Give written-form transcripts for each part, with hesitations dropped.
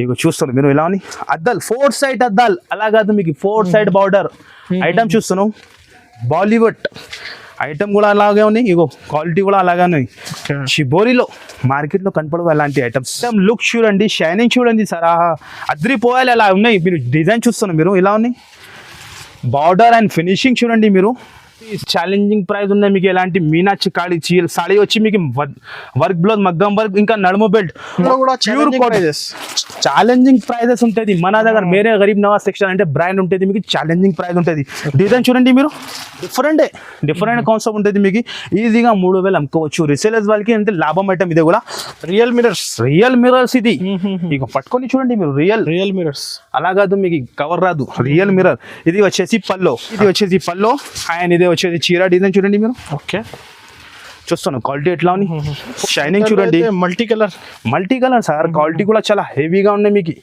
ఇగో చూస్తున్నాం మీరు ఇలా అని అద్దాలు 4 సైడ్ అద్దాలు అలా కాదు మీకు 4 సైడ్ బార్డర్ ఐటమ్ చూస్తున్నాం. బాలీవుడ్ ఐటమ్ కూడా అలాగే ఉన్నాయి. ఇగో క్వాలిటీ కూడా అలాగే ఉన్నాయి. షిబోరిలో మార్కెట్లో కనపడవు అలాంటి ఐటమ్స్. లుక్ చూడండి, షైనింగ్ చూడండి సార్, అద్రిపోయాలి అలా ఉన్నాయి. మీరు డిజైన్ చూస్తున్నాం మీరు ఇలా ఉన్నాయి. బార్డర్ అండ్ ఫినిషింగ్ చూడండి మీరు. ఛాలెంజింగ్ ప్రైస్ ఉన్నాయి మీకు. ఎలాంటి మీనాచి కాడి సాడీ వచ్చి మీకు వర్క్ బ్లౌజ్ మగ్గం వర్క్ ఇంకా నడుము బెల్ట్ ఛాలెంజింగ్ ప్రైజెస్ ఉంటుంది మన దగ్గర. మేరే గరీబ్ నవాజ్ టెక్స్టైల్ అంటే బ్రాండ్ ఉంటుంది మీకు. ఛాలెంజింగ్ ప్రైస్ ఉంటుంది. డిజైన్ చూడండి మీరు, డిఫరెంట్ కాన్సెప్ట్ ఉంటుంది మీకు. ఈజీగా 3000 అమ్ముకోవచ్చు. రిసేలర్స్ వాళ్ళకి అంటే లాభం ఐటమ్. ఇది కూడా రియల్ మిరర్స్ ఇది. ఇక పట్టుకొని చూడండి మీరు. రియల్ మిరర్స్ అలా కాదు మీకు కవర్ రాదు. Real mirror. ఇది వచ్చేసి పల్లో అండ్ ఇది వచ్చేది చీర. డిజైన్ చూడండి మీరు. ఓకే చూస్తున్నాను క్వాలిటీ ఎట్లా ఉంది. షైనింగ్ చూడండి. Multi colour sir. క్వాలిటీ కూడా చాలా హెవీగా ఉన్నాయి మీకు.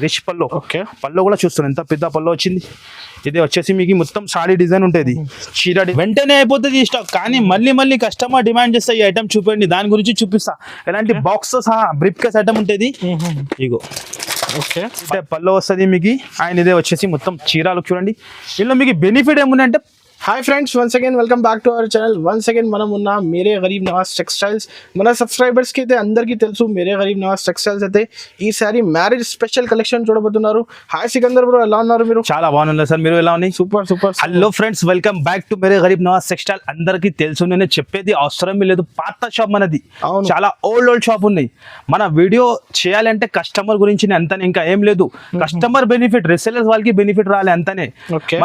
రిచ్ పల్లో. ఓకే పల్లో కూడా చూస్తున్నాను ఎంత పెద్ద పల్లో వచ్చింది. ఇది వచ్చేసి మీకు మొత్తం సాడీ డిజైన్ ఉంటుంది. చీర వెంటనే అయిపోతుంది ఈ స్టాక్. కానీ మళ్ళీ కస్టమర్ డిమాండ్ చేస్తే ఈ ఐటమ్ చూపండి, దాని గురించి చూపిస్తా. ఎలాంటి బాక్స్ సహా బ్రీఫ్ కేస్ ఐటమ్ ఉంటుంది. ఇగో ఓకే పల్లో వస్తుంది మీకు. ఆయన ఇదే వచ్చేసి మొత్తం చీరాలు చూడండి. ఇందులో మీకు బెనిఫిట్ ఏముంది అంటే, hi friends, once again welcome back to our channel. Once again మనం ఉన్న మేరే గరీబ్ నవాజ్ టెక్స్టైల్స్. మన సబ్స్క్రైబర్స్కి అయితే అందరికీ తెలుసు మేరే గరీబ్ నవాజ్ టెక్స్టైల్స్ అయితే ఈసారి మ్యారేజ్ స్పెషల్ కలెక్షన్ చూడబోతున్నారు. హాయ్ సికందర్ బ్రో, ఎలా ఉన్నారు మీరు? చాలా బాగున్నారు సార్, మీరు ఎలా ఉన్నాయి? Super. Hello friends, welcome back to Mere Garib Nawaz textile. అందరికీ తెలుసు, నేను చెప్పేది అవసరం లేదు. పాత షాప్ మనది, చాలా ఓల్డ్ షాప్ ఉన్నాయి. మన వీడియో చేయాలంటే కస్టమర్ గురించి అంతనే, ఇంకా ఏం లేదు. కస్టమర్ బెనిఫిట్, రిసేలర్స్ వాళ్ళకి బెనిఫిట్ రాలే అంతనే.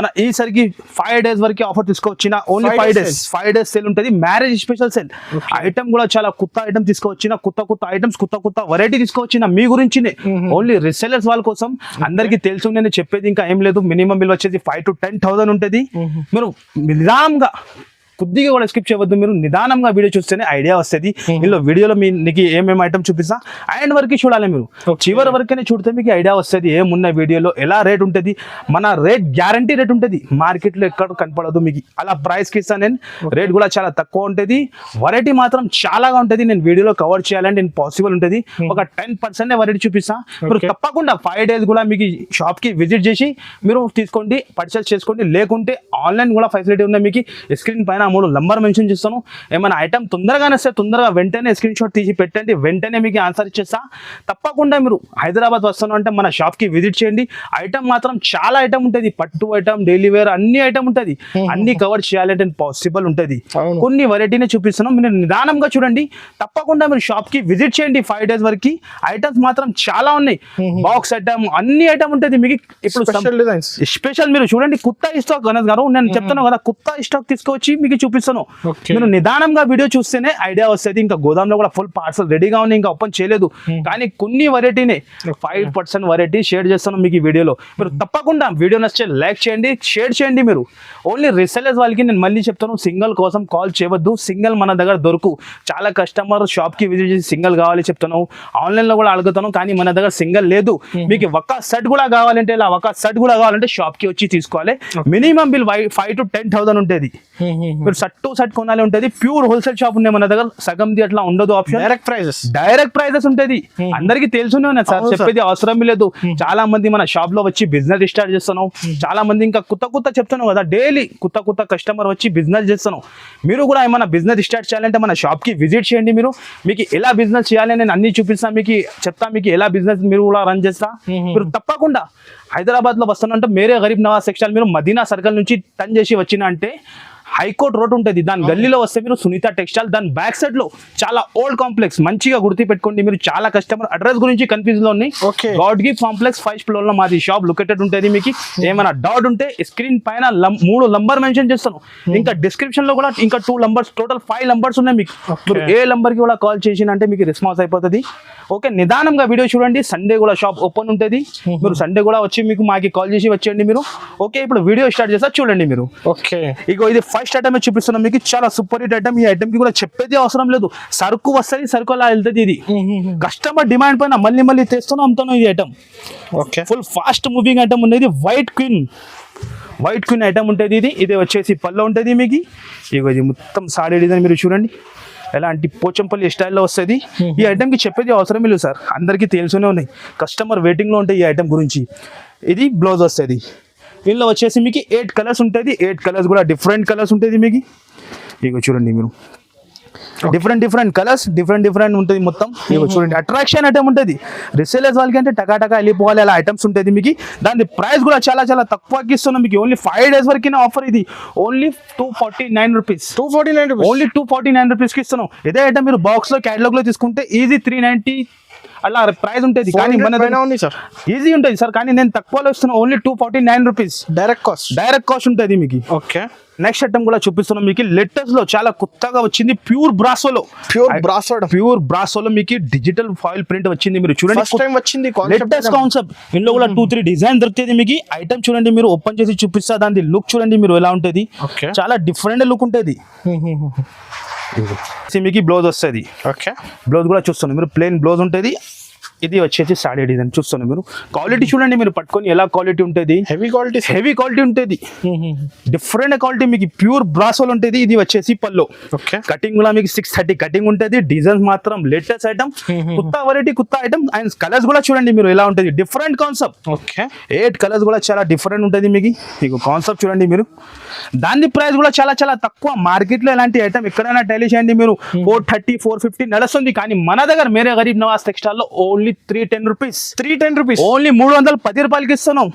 మన ఈసరికి 5 days వరకు ఆఫర్ తీసుకొచ్చిన. ఓన్లీ 5 days సేల్ ఉంటుంది. Marriage special sale. ఐటమ్ కూడా చాలా కొత్త ఐటమ్ తీసుకొచ్చిన. కొత్త ఐటమ్స్, కొత్త వెరైటీ తీసుకొచ్చిన మీ గురించి. ఓన్లీ రిసేలర్స్ వాళ్ళ కోసం. అందరికీ తెలుసు, నేను చెప్పేది ఇంకా ఏం లేదు. మినిమం బిల్ వచ్చేసి 5,000 to 10,000 ఉంటుంది. మీరు నిదానంగా కొద్దిగా కూడా స్కిప్ చేయవద్దు. మీరు నిదానంగా వీడియో చూస్తేనే ఐడియా వస్తుంది. ఇందులో వీడియోలో మీకు ఏమేమి ఐటమ్ చూపిస్తా అండ్ వరకు చూడాలి. మీరు చివరి వరకనే చూడితే మీకు ఐడియా వస్తుంది ఏమున్న వీడియోలో, ఎలా రేట్ ఉంటుంది. మన రేట్ గ్యారంటీ రేట్ ఉంటుంది. మార్కెట్లో ఎక్కడ కనపడదు మీకు. అలా ప్రైస్కి ఇస్తాను నేను. రేట్ కూడా చాలా తక్కువ ఉంటుంది. వెరైటీ మాత్రం చాలాగా ఉంటుంది. నేను వీడియోలో కవర్ చేయాలంటే నేను పాసిబుల్ ఉంటుంది. ఒక 10% వెరైటీ చూపిస్తా. మీరు తప్పకుండా 5 days కూడా మీకు షాప్కి విజిట్ చేసి మీరు తీసుకోండి, పర్చేస్ చేసుకోండి. లేకుంటే ఆన్లైన్ కూడా ఫెసిలిటీ ఉన్నాయి మీకు. స్క్రీన్ పైన 3 నంబర్ మెన్షన్ చేస్తాను. ఏమైనా ఐటమ్ తొందరగానే వస్తే తొందరగా వెంటనే స్క్రీన్ షాట్ తీసి పెట్టండి. వెంటనే మీకు ఆన్సర్ ఇచ్చేస్తా. తప్పకుండా మీరు హైదరాబాద్ వస్తాను అంటే మన షాప్కి విజిట్ చేయండి. ఐటమ్ మాత్రం చాలా ఐటమ్ ఉంటుంది. పట్టు ఐటమ్, డైలీ వేర్ అన్ని ఐటమ్ ఉంటుంది. అన్ని కవర్ చేయాలంటే పాసిబుల్ ఉంటుంది. కొన్ని వెరైటీనే చూపిస్తున్నాం. మీరు నిదానంగా చూడండి. తప్పకుండా మీరు షాప్కి విజిట్ చేయండి. 5 days వరకు ఐటమ్స్ మాత్రం చాలా ఉన్నాయి. బాక్స్ ఐటమ్ అన్ని ఐటమ్ ఉంటుంది మీకు. ఇప్పుడు స్పెషల్ మీరు చూడండి. కొత్త స్టాక్ గణేష్ గారు, నేను చెప్తాను కదా, కొత్త స్టాక్ తీసుకొచ్చి మీకు చూపిస్తాను. మీరు నిదానంగా వీడియో చూస్తేనే ఐడియా వస్తుంది. ఇంకా గోదాంలో కూడా ఫుల్ పార్సల్ రెడీగా ఉంది, ఇంకా ఓపెన్ చేయలేదు. కానీ కొన్ని వెరైటీనే 5% వెరైటీ షేర్ చేస్తాను మీకు ఈ వీడియోలో. మీరు తప్పకుండా వీడియో నచ్చితే లైక్ చేయండి, షేర్ చేయండి. మీరు ఓన్లీ రిసెలర్స్ వాళ్ళకి నేను మళ్ళీ చెప్తాను, సింగిల్ కోసం కాల్ చేయవద్దు. సింగిల్ మన దగ్గర దొరుకు. చాలా కస్టమర్ షాప్కి విజిట్ చేసి సింగిల్ కావాలి చెప్తాను. ఆన్లైన్లో కూడా అడుగుతాను, కానీ మన దగ్గర సింగిల్ లేదు. మీకు ఒక సెట్ కూడా కావాలంటే, ఇలా ఒక సెట్ కూడా కావాలంటే షాప్కి వచ్చి తీసుకోవాలి. మినిమం బిల్ 5,000 to 10,000 ఉంటుంది. మీరు సెట్ కొనాలి ఉంటుంది. ప్యూర్ హోల్సేల్ షాప్ ఉన్నాయి మన దగ్గర. సగంది అట్లా ఉండదు ఆప్షన్. డైరెక్ట్ ప్రైజెస్ ఉంటుంది. అందరికీ తెలుసునే ఉన్నాయి సార్, చెప్పేది అవసరం లేదు. చాలా మంది మన షాప్ లో వచ్చి బిజినెస్ స్టార్ట్ చేస్తున్నాం. చాలా మంది ఇంకా కొత్త చెప్తాను కదా, డైలీ కొత్త కస్టమర్ వచ్చి బిజినెస్ చేస్తున్నాం. మీరు కూడా ఏమైనా బిజినెస్ స్టార్ట్ చేయాలంటే మన షాప్ కి విజిట్ చేయండి. మీకు ఎలా బిజినెస్ చేయాలి నేను అన్ని చూపిస్తా. మీకు చెప్తా, మీకు ఎలా బిజినెస్ మీరు కూడా రన్ చేస్తా. మీరు తప్పకుండా హైదరాబాద్ లో వస్తానంటే మేరే గరీబ్ నవాజ్ టెక్స్టైల్. మీరు మదీనా సర్కిల్ నుంచి టర్న్ చేసి వచ్చిన అంటే హైకోర్ట్ రోడ్ ఉంటుంది. దాని గల్లీలో వస్తే మీరు సునీత టెక్స్టైల్, దాని బ్యాక్ సైడ్ లో చాలా ఓల్డ్ కాంప్లెక్స్. మంచిగా గుర్తు పెట్టుకోండి. మీరు చాలా కస్టమర్ అడ్రస్ గురించి కన్ఫ్యూజ్ లో ఉన్నాయి. God gift complex 1st floor లో మాది షాప్ లొకేటెడ్ ఉంటుంది. మీకు ఏమైనా డౌట్ ఉంటే స్క్రీన్ పైన 3 నంబర్ మెన్షన్ చేస్తాను. ఇంకా డిస్క్రిప్షన్ లో కూడా ఇంకా 2 numbers, టోటల్ 5 numbers ఉన్నాయి మీకు. మీరు ఏ నంబర్ కి కూడా కాల్ చేసినంటే మీకు రెస్పాన్స్ అయిపోతుంది. ఓకే, నిదానంగా వీడియో చూడండి. సండే కూడా షాప్ ఓపెన్ ఉంటుంది. మీరు సండే కూడా వచ్చి మీకు మాకి కాల్ చేసి వచ్చేయండి మీరు. ఓకే, ఇప్పుడు వీడియో స్టార్ట్ చేస్తా చూడండి మీరు. ఓకే, ఇగో ఇది ఫస్ట్ ఐటమ్ చూపిస్తున్నాం మీకు. చాలా సూపర్ హిట్ ఐటమ్. ఈ ఐటమ్ కి కూడా చెప్పేది అవసరం లేదు. సరుకు వస్తుంది, సరుకు అలా వెళ్తుంది. ఇది కస్టమర్ డిమాండ్ పైన మళ్ళీ తెస్తున్నాం, అమ్ముతాను ఈ item. Okay, full fast moving item ఉన్నది. వైట్ క్వీన్ ఐటమ్ ఉంటుంది. ఇది వచ్చేసి పళ్ళు ఉంటుంది మీకు. ఇగో ఇది మొత్తం సాడీ డిజైన్ మీరు చూడండి. ఎలాంటి పోచంపల్లి స్టైల్లో వస్తుంది. ఈ ఐటెంకి చెప్పేది అవసరం లేదు సార్, అందరికీ తెలుసునే ఉన్నాయి, కస్టమర్ వెయిటింగ్లో ఉంటాయి ఈ ఐటెం గురించి. ఇది బ్లౌజ్ వస్తుంది. ఇందులో వచ్చేసి మీకు 8 కలర్స్ ఉంటుంది. 8 కలర్స్ కూడా డిఫరెంట్ కలర్స్ ఉంటుంది మీకు. ఇగో చూడండి మీరు, డిఫరెంట్ కలర్స్ డిఫరెంట్ ఉంటుంది మొత్తం. ఇగో చూడండి, అట్రాక్షన్ ఐటమ్ ఉంటుంది. రిసేలర్స్ వాళ్ళకి అంటే టకా వెళ్ళిపోవాలి అలా ఐటమ్స్ ఉంటుంది మీకు. దాని ప్రైస్ కూడా చాలా తక్కువకి ఇస్తున్నాం మీకు. ఓన్లీ 5 days వరకు ఆఫర్ ఇది. Only 249 rupees. 249 రూపీస్, ఓన్లీ 249 రూపీస్కి ఇస్తున్నాం. ఇదే ఐటమ్ మీరు బాక్స్లో క్యాటలాగ్లో తీసుకుంటే ఈజీ 390 అలా ప్రైస్ ఉంటుంది. కానీ మన ఉంది సార్, ఈజీ ఉంటుంది సార్, కానీ నేను తక్కువలో ఇస్తున్నాను. ఓన్లీ 249 రూపీస్ డైరెక్ట్ కాస్ట్ ఉంటుంది మీకు. ఓకే, నెక్స్ట్ ఐటమ్ కూడా చూపిస్తున్నాం మీకు. లేటెస్ట్ లో చాలా కొత్తగా వచ్చింది, ప్యూర్ బ్రాసోలో మీకు డిజిటల్ ఫాయిల్ ప్రింట్ వచ్చింది. మీరు చూడండి, ఫస్ట్ టైం వచ్చింది లేటెస్ట్ కాన్సెప్ట్. ఇందులో కూడా 2-3 డిజైన్ దొరుకుతుంది మీకు. ఐటమ్ చూడండి, మీరు ఓపెన్ చేసి చూపిస్తా. దాని లుక్ చూడండి మీరు ఎలా ఉంటుంది. చాలా డిఫరెంట్ లుక్ ఉంటుంది. మీకు బ్లౌజ్ వస్తుంది. ఓకే, బ్లౌజ్ కూడా చూస్తున్నాం మీరు, ప్లెయిన్ బ్లౌజ్ ఉంటుంది. ఇది వచ్చేసి సాడీ డిజైన్ చూస్తున్నాం మీరు. క్వాలిటీ చూడండి మీరు పట్టుకొని ఎలా క్వాలిటీ ఉంటుంది. హెవీ క్వాలిటీ ఉంటుంది. డిఫరెంట్ క్వాలిటీ మీకు. ప్యూర్ బ్రాసోల్ ఉంటుంది. ఇది వచ్చేసి పల్లో. కటింగ్ కూడా మీకు 630 కటింగ్ ఉంటుంది. డిజైన్స్ మాత్రం లేటెస్ట్ ఐటమ్, కొత్త వెరైటీ, కొత్త ఐటమ్. అండ్ కలర్స్ కూడా చూడండి మీరు ఎలా ఉంటుంది. Different concept. 8 కలర్స్ కూడా చాలా డిఫరెంట్ ఉంటుంది మీకు. మీకు కాన్సెప్ట్ చూడండి మీరు. దాని ప్రైస్ కూడా చాలా తక్కువ. మార్కెట్ లో ఎలాంటి ఐటమ్ ఎక్కడైనా టైలీ చేయండి మీరు 430, 450 నడుస్తుంది. కానీ మన దగ్గర మేరే గరీబ్ నవాజ్ టెక్స్టైల్ లో ఓన్లీ 310 రూపీస్. ఓన్లీ 310 రూపాయలకి ఇస్తున్నాం.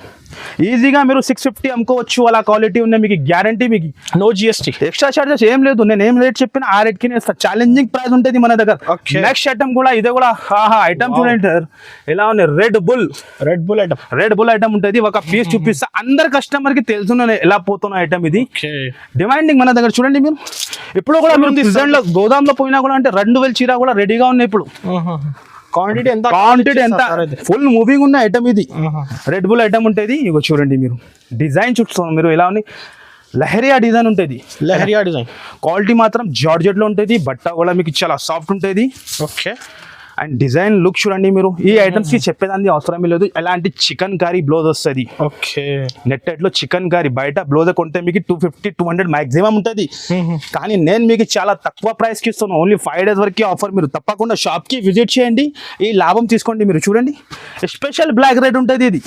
ఈజీగా మీరు 650 అమ్ముకోవచ్చు. అలా క్వాలిటీ ఉన్నాయి మీకు. గ్యారంటీ మీకు. నో జిఎస్టీ, ఎక్స్ట్రా చార్జెస్ ఏం లేదు. నేను ఏం రేట్ చెప్పిన ఆ రేట్ కి ఛాలెంజింగ్ ప్రైస్ ఉంటుంది మన దగ్గర. నెక్స్ట్ ఐటమ్ కూడా ఇదే కూడా ఐటమ్ చూడండి సార్ ఎలా ఉంది. రెడ్ బుల్ ఐటమ్ ఉంటుంది. ఒక పీస్ చూపిస్తా, అందరు కస్టమర్ కి తెలుసు ఎలా పోతున్న ఐటమ్ ఇది. డిమాండింగ్ మన దగ్గర చూడండి మీరు. ఇప్పుడు కూడా మీరు డిజైన్ లో గోదాంలో పోయినా కూడా అంటే 2000 చీర కూడా రెడీగా ఉన్నాయి ఇప్పుడు. క్వాంటిటీ ఎంత ఫుల్ మూవింగ్ ఉన్న ఐటమ్ ఇది. రెడ్ బుల్ ఐటమ్ ఉంటుంది. ఇగో చూడండి మీరు, డిజైన్ చూస్తున్నాం మీరు ఎలా ఉంది. లహరియా డిజైన్ ఉంటుంది. క్వాలిటీ మాత్రం జార్జెట్ లో ఉంటుంది. బట్ట కూడా మీకు చాలా సాఫ్ట్ ఉంటుంది. ఓకే, అండ్ డిజైన్ లుక్ చూడండి మీరు. ఈ ఐటమ్స్ కి చెప్పేదాన్ని అవసరం లేదు. ఎలాంటి చికెన్ కర్రీ బ్లౌజ్ వస్తుంది. ఓకే, నెట్టెడ్ లో చికెన్ కర్రీ. బయట బ్లౌజ్ కొంటే మీకు 250-200 మాక్సిమం ఉంటుంది. కానీ నేను మీకు చాలా తక్కువ ప్రైస్ కి ఇస్తున్నాను. ఓన్లీ 5 days వరకు ఆఫర్. మీరు తప్పకుండా షాప్ కి విజిట్ చేయండి, ఈ లాభం తీసుకోండి. మీరు చూడండి, స్పెషల్ బ్లాక్ రేట్ ఉంటుంది ఇది.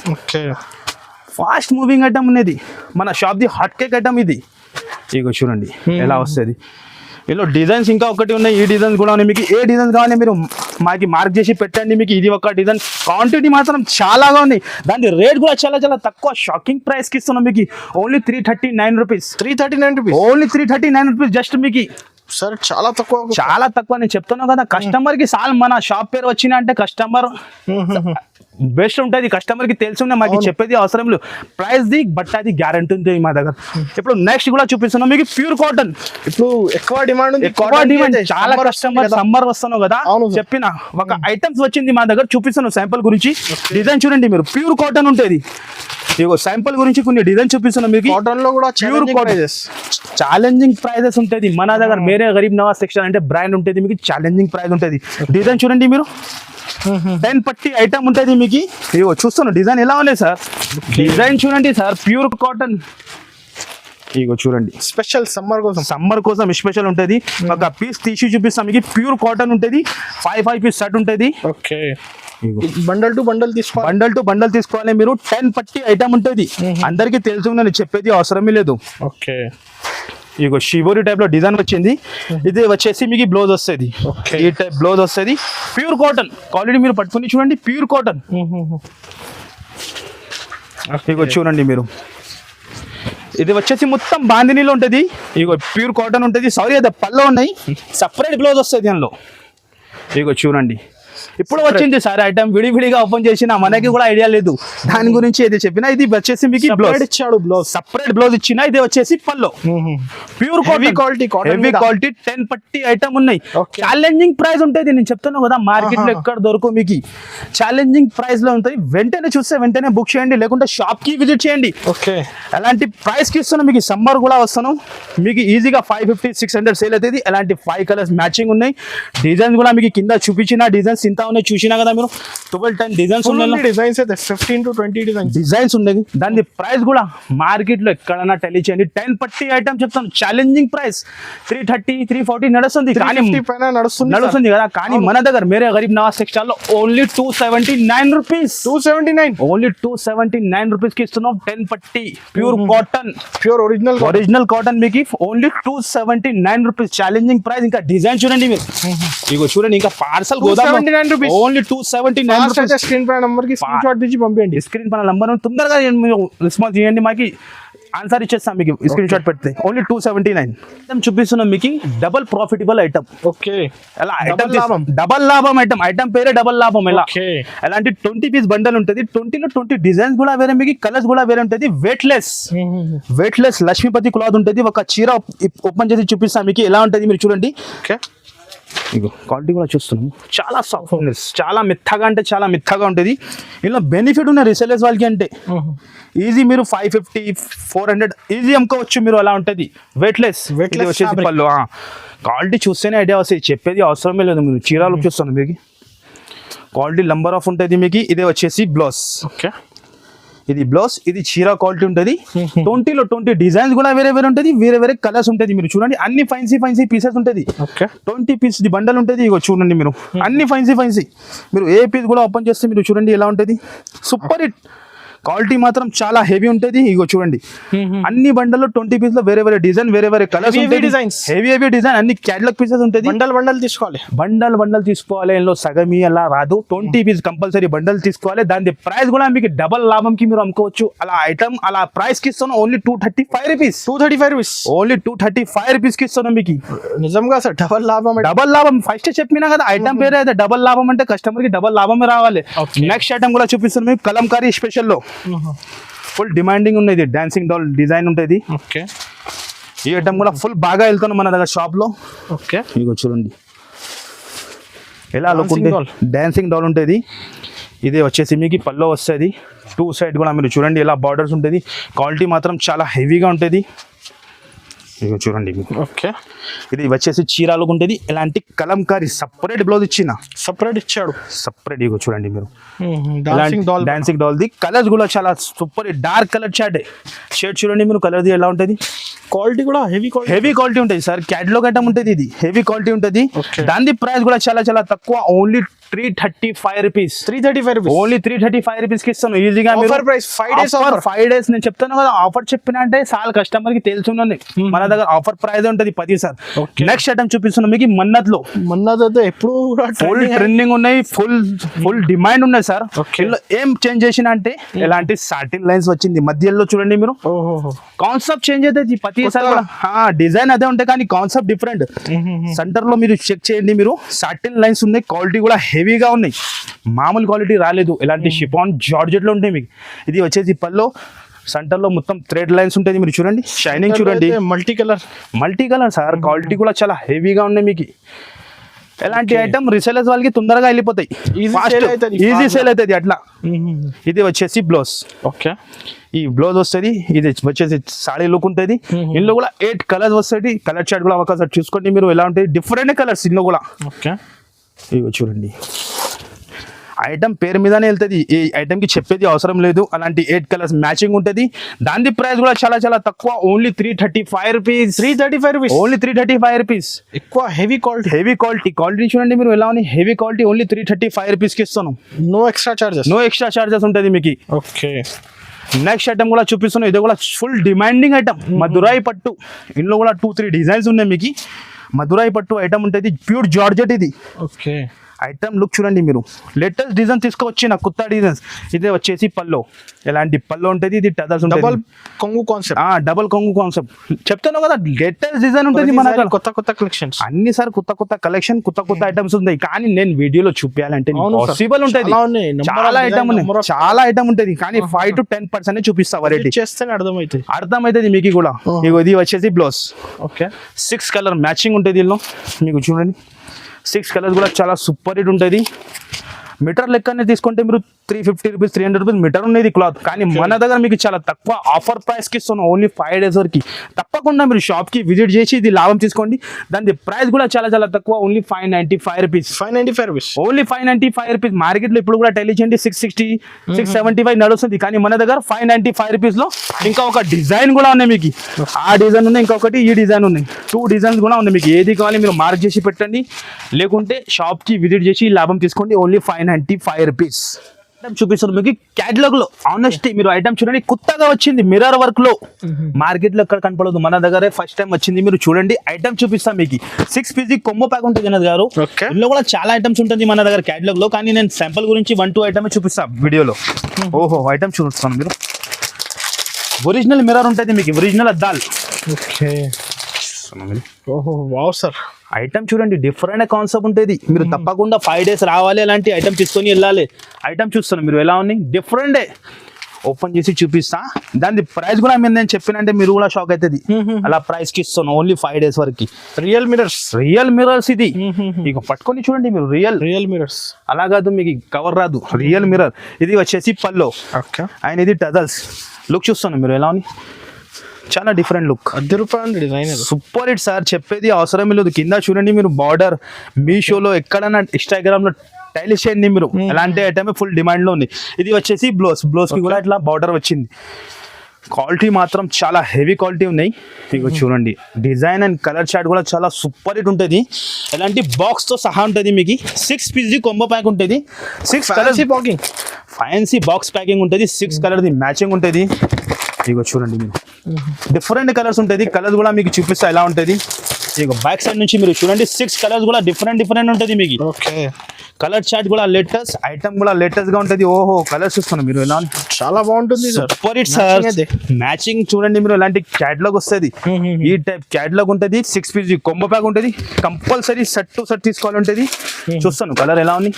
ఫాస్ట్ మూవింగ్ ఐటమ్ ఉన్నది. మన shop the hot cake item ఇది. ఇగో చూడండి ఎలా వస్తుంది. ఇందులో డిజైన్స్ ఇంకా ఒకటి ఉన్నాయి. ఈ డిజైన్స్ కూడా ఉన్నాయి. మీకు ఏ డిజైన్స్ కావాలి మీరు మాకి మార్క్ చేసి పెట్టండి. మీకు ఇది ఒక డిజైన్. క్వాంటిటీ మాత్రం చాలాగా ఉంది. దాని రేట్ కూడా చాలా తక్కువ. షాకింగ్ ప్రైస్ కి ఇస్తున్నాం మీకు. Only 339 rupees. Only 339 rupees just మీకు. సార్ చాలా తక్కువ నేను చెప్తున్నాను కదా. కస్టమర్ కి సాల్ మన షాప్ పేరు వచ్చిన అంటే కస్టమర్ బెస్ట్ ఉంటుంది. కస్టమర్ కి తెలుసున్నా మాకు చెప్పేది అవసరం లేదు. ప్రైస్ ది బట్ అది గ్యారంటీ ఉంటుంది మా దగ్గర. ఇప్పుడు నెక్స్ట్ కూడా చూపిస్తున్నాం మీకు. Pure cotton. ఇప్పుడు ఎక్కువ డిమాండ్ చాలా కస్టమర్ సమ్మర్ వస్తున్నావు కదా చెప్పిన ఒక ఐటమ్స్ వచ్చింది మా దగ్గర. చూపిస్తున్నాను శాంపుల్ గురించి. డిజైన్ చూడండి మీరు. ప్యూర్ కాటన్ ఉంటుంది. ఇగో శాంపుల్ గురించి కొన్ని డిజైన్ చూపిస్తున్నాం మీకు. కాటన్ లో కూడా ప్యూర్ ఛాలెంజింగ్ ప్రైజెస్ ఉంటుంది మన దగ్గర. మేరే గరీబ్ నవాజ్ టెక్స్టైల్ అంటే బ్రాండ్ ఉంటుంది మీకు. ఛాలెంజింగ్ ప్రైస్ ఉంటుంది. డిజైన్ చూడండి మీరు. 10 పట్టి ఐటమ్ ఉంటుంది మీకు. ఇగో చూస్తాను డిజైన్ ఎలా ఉన్నాయి సార్. డిజైన్ చూడండి సార్. Pure cotton. ఇగో చూడండి, స్పెషల్ సమ్మర్ కోసం స్పెషల్ ఉంటుంది. ఒక పీస్ తీసి చూపిస్తాం మీకు. ప్యూర్ కాటన్ ఉంటుంది. 5 పీస్ సెట్ ఉంటుంది. ఓకే, బండల్ టు బండల్ తీసుకోవాలి మీరు. 10 పట్టి ఐటమ్ ఉంటుంది. అందరికి తెలుసు, నేను చెప్పేది అవసరమే లేదు. ఓకే, ఇగో షివోరి టైప్ లో డిజైన్ వచ్చింది. ఇది వచ్చేసి మీకు బ్లౌజ్ వస్తుంది. ఈ టైప్ బ్లౌజ్ వస్తుంది. ప్యూర్ కాటన్ క్వాలిటీ మీరు పట్టుకుని చూడండి. Pure cotton. ఇగో చూడండి మీరు. ఇది వచ్చేసి మొత్తం బాందినీలో ఉంటుంది. ఇగో ప్యూర్ కాటన్ ఉంటుంది. సారీ అది పళ్ళు ఉన్నాయి. సపరేట్ బ్లౌజ్ వస్తుంది అందులో. ఇగో చూడండి, ఇప్పుడు వచ్చింది సార్ ఐటమ్. విడివిడిగా ఓపెన్ చేసిన మనకి కూడా ఐడియా లేదు దాని గురించి. ఏది చెప్పినా ఇది వచ్చేసి మీకు సపరేట్ బ్లౌజ్ ఇచ్చిన. ఇది వచ్చేసి పల్లో. ప్యూర్ క్వాలిటీ 10 పట్టి ఐటమ్ ఉన్నాయి. ఛాలెంజింగ్ ప్రైస్ ఉంటుంది. నేను చెప్తున్నా కదా, మార్కెట్ లో ఎక్కడ దొరకవు మీకు. ఛాలెంజింగ్ ప్రైస్ లో ఉంటుంది. వెంటనే చూస్తే వెంటనే బుక్ చేయండి, లేకుంటే షాప్ కి విజిట్ చేయండి. ఓకే, అలాంటి ప్రైస్ కి ఇస్తున్నాం మీకు. సమ్మర్ కూడా వస్తున్నాం మీకు. ఈజీగా 550-600 సేల్ అవుతుంది. అలాంటి 5 కలర్స్ మ్యాచింగ్ ఉన్నాయి. డిజైన్స్ కూడా మీకు కింద చూపించిన డిజైన్స్ ఎంత ఉన్నాయి చూసినా కదా మీరు 12-10 డిజైన్స్ ఉన్నాయి డిజైన్స్ అయితే 15 to 20 డిజైన్స్ ఉండేది. దాని ప్రైస్ కూడా మార్కెట్ లో ఎక్కడన్నా టెలి చేయండి 10 పట్టి ఐటమ్ చెప్తాను ఛాలెంజింగ్ ప్రైస్ 330 340 నడుస్తుంది కానీ 350 పైన నడుస్తుంది కదా. కానీ మన దగ్గర మేరే గరీబ్ నవాజ్ టెక్స్టైల్ లో ఓన్లీ 279 రూపీస్ 279 ఓన్లీ 279 రూపీస్ కి ఇస్తున్నాం 10 పట్టి pure cotton pure original cotton మీకు ఓన్లీ 279 రూపీస్ ఛాలెంజింగ్ ప్రైస్. ఇంకా డిజైన్ చూడండి మీరు ఇగో చూడండి ఇంకా పార్సల్ గోదాం ఓన్లీ 279 రూపీస్. స్క్రీన్ పై నంబర్ కి స్క్రీన్ షాట్ తీసి పంపించండి. స్క్రీన్ పైన నంబర్ తొందరగా రెస్పాన్స్ చేయండి, మాకి ఆన్సర్ ఇచ్చేస్తాం మీకు స్క్రీన్ షాట్ పెడితే. ఓన్లీ 279 ఐటమ్ చూపిస్తున్నాం మీకు డబల్ ప్రాఫిటబుల్ ఐటమ్. ఓకే ఎలా ఐటమ్ డబల్ లాభం ఐటమ్ పేరే డబల్ లాభం. ఎలా ఎలాంటి 20 పీస్ బండల్ ఉంటుంది, 20లో 20 డిజైన్స్ కూడా వేరే, మీకు కలర్స్ కూడా వేరే ఉంటుంది. వెయిట్ లెస్ లక్ష్మీపతి క్లాత్ ఉంటుంది. ఒక చీర ఓపెన్ చేసి చూపిస్తాం మీకు ఎలా ఉంటుంది మీరు చూడండి. ఇగో క్వాలిటీ కూడా చూస్తున్నాము చాలా సాఫ్ట్నెస్, చాలా మెత్తగా అంటే చాలా మెత్తగా ఉంటుంది. ఇలా బెనిఫిట్ ఉన్న రీసెలర్స్ వాళ్ళకి అంటే ఈజీ మీరు 550 400 ఈజీ అమ్ముకోవచ్చు మీరు. అలా ఉంటుంది వెయిట్లెస్ వచ్చేసి పళ్ళు. క్వాలిటీ చూస్తేనే ఐడియా వస్తుంది, చెప్పేది అవసరమే లేదు. మీరు చీరాలు చూస్తాను మీకు క్వాలిటీ నంబర్ ఆఫ్ ఉంటుంది మీకు. ఇదే వచ్చేసి బ్లౌజ్. ఓకే ఇది బ్లౌజ్, ఇది చీర క్వాలిటీ ఉంటుంది. 20లో 20 డిజైన్స్ కూడా వేరే ఉంటుంది, వేరే కలర్స్ ఉంటుంది. మీరు చూడండి అన్ని ఫైన్సీ పీసెస్ ఉంటుంది. 20 పీస్ బండల్ ఉంటుంది. ఇగో చూడండి మీరు అన్ని ఫైన్సీ మీరు ఏ పీస్ కూడా ఓపెన్ చేస్తే మీరు చూడండి ఎలా ఉంటుంది. సూపర్ హిట్ క్వాలిటీ మాత్రం చాలా హెవీ ఉంటుంది. ఇగో చూడండి అన్ని బండల్లో 20 పీస్ లో వేరే డిజైన్, వేరే కలర్స్ ఉంటాయి. హెవీ డిజైన్ అన్ని క్యాటలాగ్ పీసెస్ ఉంటుంది. బండల్ తీసుకోవాలి. ఇందులో సగమి అలా రాదు. 20 పీస్ కంపల్సరీ బండల్ తీసుకోవాలి. దాని ప్రైస్ కూడా మీకు డబల్ లాభంకి మీరు అమ్ముకోవచ్చు. అలా ఐటమ్ అలా ప్రైస్ కి ఇస్తాను ఓన్లీ 235 రూపీస్. ఓన్లీ 235 రూపీస్ కి ఇస్తాను మీకు. నిజంగా సార్ డబల్ లాభం ఫస్ట్ చెప్పినా కదా ఐటమ్ పేరే అయితే డబల్ లాభం అంటే కస్టమర్ కి డబల్ లాభమే రావాలి. నెక్స్ట్ ఐటమ్ కూడా చూపిస్తాను మీకు కలంకారీ స్పెషల్ లో ఫుల్ డిమాండింగ్ ఉన్నది. డాన్సింగ్ డాల్ డిజైన్ ఉంటుంది. ఓకే ఈ ఐటమ్ కూడా ఫుల్ బాగా వెళ్తాను మన దగ్గర షాప్ లో. ఓకే ఇగో చూడండి ఎలా లుక్ ఉంటుంది. డాన్సింగ్ డాల్ ఉంటుంది. ఇదే వచ్చేసి మీకు పల్లో వస్తుంది. 2 సైడ్ కూడా మీరు చూడండి ఎలా బార్డర్స్ ఉంటుంది. క్వాలిటీ మాత్రం చాలా హెవీగా ఉంటుంది. ఇగో చూడండి ఓకే ఇది వచ్చేసి చీరాలకు ఉంటుంది. ఇలాంటి కలంకారీ సపరేట్ బ్లౌజ్ ఇచ్చాడు. ఇగో చూడండి మీరు డాన్సింగ్ డాల్ ది కలర్స్ కూడా చాలా సూపర్ డార్క్ కలర్ షేడ్ చూడండి మీరు కలర్ ది ఎలా ఉంటుంది. క్వాలిటీ కూడా హెవీ క్వాలిటీ ఉంటుంది సార్. క్యాటలాగ్ ఐటమ్ ఉంటుంది. ఇది హెవీ క్వాలిటీ ఉంటుంది. దాని ప్రైస్ కూడా చాలా తక్కువ ఓన్లీ 335 రూపీస్. ఓన్లీ 335 రూపీస్ కి ఇస్తాను ఈజీగా. 5 డేస్ నేను చెప్తాను కదా ఆఫర్ చెప్పిన అంటే చాలా కస్టమర్ కి తెలుసున్నది. మన దగ్గర ఆఫర్ ప్రైస్ ఉంటుంది 10 సార్. నెక్స్ట్ ఐటమ్ చూపిస్తున్నాం మీకు మన్నత్ అయితే ఎప్పుడు ఫుల్ ట్రెండింగ్ ఉన్నాయి. ఫుల్ డిమాండ్ ఉన్నాయి సార్. ఏం చేంజ్ చేసిన అంటే ఎలాంటి సాటిన్ లైన్స్ వచ్చింది మధ్యలో చూడండి మీరు. కాన్సెప్ట్ చేంజ్ అవుతుంది ప్రతి సార్ కూడా. డిజైన్ అదే ఉంటాయి కానీ కాన్సెప్ట్ డిఫరెంట్. సెంటర్ లో మీరు చెక్ చేయండి మీరు సాటిన్ లైన్స్ ఉన్నాయి. క్వాలిటీ కూడా హెవీగా ఉన్నాయి. మామూలు క్వాలిటీ రాలేదు. ఇలాంటి షిఫాన్ జార్జెట్ లో ఉంటాయి మీకు. ఇది వచ్చేసి పల్లో సెంటర్ లో మొత్తం థ్రెడ్ లైన్స్ ఉంటుంది. మీరు చూడండి షైనింగ్ చూడండి మల్టీ కలర్ సార్. క్వాలిటీ కూడా చాలా హెవీగా ఉన్నాయి మీకు. ఎలాంటి ఐటమ్ రీసెలర్స్ వాళ్ళకి తొందరగా వెళ్ళిపోతాయి. ఈజీ సేల్ అవుతుంది అట్లా. ఇది వచ్చేసి బ్లౌజ్. ఓకే ఈ బ్లౌజ్ వస్తుంది. ఇది వచ్చేసి సాడీ లుక్ ఉంటుంది. ఇందులో కూడా 8 కలర్స్ వస్తాయి. కలర్ చార్ట్ కూడా ఒకసారి చూసుకోండి మీరు ఎలా ఉంటాయి. డిఫరెంట్ కలర్స్ ఇందులో కూడా. ఓకే ఇవి చూడండి ఐటమ్ పేరు మీదనే వెళ్తుంది. ఈ ఐటమ్ కి చెప్పేది అవసరం లేదు. అలాంటి 8 కలర్స్ మ్యాచింగ్ ఉంటుంది. దాని ప్రైస్ కూడా చాలా తక్కువ ఓన్లీ 335 రూపీస్. Only 335 rupees. ఎక్కువ హెవీ క్వాలిటీ చూడండి మీరు ఎలా ఉంది. హెవీ క్వాలిటీ ఓన్లీ 335 రూపీస్ కి ఇస్తాను. నో ఎక్స్ట్రా చార్జెస్ ఉంటుంది మీకు. ఓకే నెక్స్ట్ ఐటమ్ కూడా చూపిస్తున్నాను. ఇది కూడా ఫుల్ డిమాండింగ్ ఐటమ్ మధురాయి పట్టు. ఇందులో కూడా 2-3 డిజైన్స్ ఉన్నాయి మీకు. మధురాయి పట్టు ఐటమ్ ఉంటుంది. ప్యూర్ జార్జెట్ ఇది. ఓకే ఐటమ్ లుక్ చూడండి మీరు. లేటెస్ట్ డిజైన్ తీసుకొచ్చి నా కొత్త డిజైన్స్. ఇదే వచ్చేసి పల్లో. ఎలాంటి పల్లో ఉంటుంది. ఇది టదర్స్ ఉంటుంది. డబల్ కొంగు కాన్సెప్ట్ చెప్తాను కదా. లేటెస్ట్ డిజైన్ ఉంటుంది మన కొత్త కలెక్షన్స్ అన్ని సార్. కొత్త కలెక్షన్ కొత్త ఐటమ్స్ ఉన్నాయి. కానీ నేను వీడియోలో చూపించాలంటే పాసిబుల్ ఉంటుంది. చాలా ఐటమ్ ఉంటుంది కానీ 5 to 10% చూపిస్తా. వెరైటీ చేస్తే అర్థమవుతుంది మీకు కూడా. ఇది వచ్చేసి బ్లౌజ్. ఓకే 6 కలర్ మ్యాచింగ్ ఉంటుంది దీనిలో మీకు చూడండి. 6 కలర్స్ కూడా చాలా సూపర్ హిట్ ఉంటుంది. మీటర్ లెక్కనే తీసుకుంటే మీరు 350 రూపీస్ 300 రూపీస్ మీటర్ ఉన్నది క్లాత్. కానీ మన దగ్గర మీకు చాలా తక్కువ ఆఫర్ ప్రైస్ కి ఇస్తున్నాం, ఓన్లీ 5 days వరకు. తప్పకుండా మీరు షాప్ కి విజిట్ చేసి ఇది లాభం తీసుకోండి. దాని ప్రైస్ కూడా చాలా చాలా తక్కువ, only 595 rupees. 595 rupees, only 595 rupees. Market లో ఇప్పుడు కూడా టైల్ చేయండి 660 675 నడుస్తుంది, కానీ మన దగ్గర 595 రూపీస్ లో ఇంకా ఒక డిజైన్ కూడా ఉన్నాయి మీకు. ఆ డిజైన్ ఉన్నాయి, ఇంకొకటి ఈ డిజైన్ ఉన్నాయి. 2 డిజైన్స్ కూడా ఉన్నాయి. మీకు ఏది కావాలి మీరు మార్క్ చేసి పెట్టండి, లేకుంటే షాప్ కి విజిట్ చేసి లాభం తీసుకోండి. Only 595 rupees. ఐటమ్ చూపిస్తారు మీకు క్యాటలాగ్ లో. ఆనెస్టీ మీరు ఐటమ్ చూడండి, కొత్తగా వచ్చింది మిర్రర్ వర్క్ లో. మార్కెట్ లో ఎక్కడ కనపడదు, మన దగ్గరే ఫస్ట్ టైం వచ్చింది. మీరు చూడండి ఐటమ్ చూపిస్తాం మీకు. 6 pieces కొమ్మో ప్యాక్ ఉంటుంది జనద్ గారు. ఇందులో కూడా చాలా ఐటమ్స్ ఉంటుంది మన దగ్గర క్యాటలాగ్ లో, కానీ నేను శాంపుల్ గురించి 1-2 ఐటమ్ చూపిస్తా వీడియోలో. ఓహో ఐటమ్ చూపిస్తాను మీరు. ఒరిజినల్ మిర్రర్ ఉంటుంది మీకు, ఒరిజినల్ అద్దాలు. ఓకే, ఓహో వావ్ సార్. ఐటమ్ చూడండి, డిఫరెంట్ కాన్సెప్ట్ ఉంటుంది. మీరు తప్పకుండా 5 days రావాలి, అలాంటి ఐటమ్ తీసుకొని వెళ్ళాలి. ఐటమ్ చూస్తాను మీరు ఎలా ఉన్నాయి, డిఫరెంట్. ఓపెన్ చేసి చూపిస్తా. దాని ప్రైస్ కూడా నేను చెప్పినంటే మీరు కూడా షాక్ అవుతుంది. అలా ప్రైస్ కి ఇస్తాను, ఓన్లీ 5 days వరకు. రియల్ మిరర్స్, రియల్ మిర్రర్స్ ఇది. ఇక పట్టుకొని చూడండి మీరు, రియల్ మిరర్స్. అలా కాదు మీకు కవర్ రాదు, రియల్ మిర్రర్. ఇది వచ్చేసి పల్లో, అండ్ ఇది టజల్స్. లుక్ చూస్తాను మీరు ఎలా ఉంది, చాలా different look. ₹10 designer, super hit sir, చెప్పేది అవసరం లేదు. కింద చూడండి మీరు బార్డర్, మీషోలో ఎక్కడన్నా ఇన్స్టాగ్రామ్ లో టైలిష్ చేయండి మీరు, ఎలాంటి ఐటమ్ ఫుల్ డిమాండ్ లో ఉంది. ఇది వచ్చేసి బ్లౌజ్ కి కూడా ఇట్లా బార్డర్ వచ్చింది. క్వాలిటీ మాత్రం చాలా హెవీ క్వాలిటీ ఉన్నాయి. ఇక చూడండి డిజైన్ అండ్ కలర్ చార్ట్ కూడా చాలా సూపర్ హిట్ ఉంటుంది. ఎలాంటి బాక్స్ తో సహా ఉంటుంది మీకు. 6 pieces కొంబో ప్యాక్ ఉంటుంది. 6 colours packing, fancy box packing ఉంటుంది. 6 కలర్ది మ్యాచింగ్ ఉంటుంది. ఇక చూడండి మీరు, డిఫరెంట్ కలర్స్ ఉంటుంది. కలర్స్ కూడా మీకు చూపిస్తా ఎలా ఉంటుంది. ఇక బ్యాక్ సైడ్ నుంచి మీరు చూడండి, 6 కలర్స్ కూడా డిఫరెంట్ ఉంటుంది మీకు. ఓకే, కలర్ చార్ట్ కూడా లేటెస్ట్, ఐటమ్ కూడా లేటెస్ట్ గా ఉంటుంది. ఓహో కలర్స్ చూస్తున్నాను మీరు ఎలా, చాలా బాగుంటుంది సూపర్ హిట్ సార్. మ్యాచింగ్ చూడండి మీరు, ఎలాంటి క్యాటలాగ్ వస్తుంది. ఈ టైప్ క్యాటలాగ్ ఉంటుంది. 6 pieces కొంబో ప్యాక్ ఉంటుంది. కంపల్సరీ సెట్ టు సెట్ తీసుకోవాలి ఉంటుంది. చూస్తాను కలర్ ఎలా ఉంది,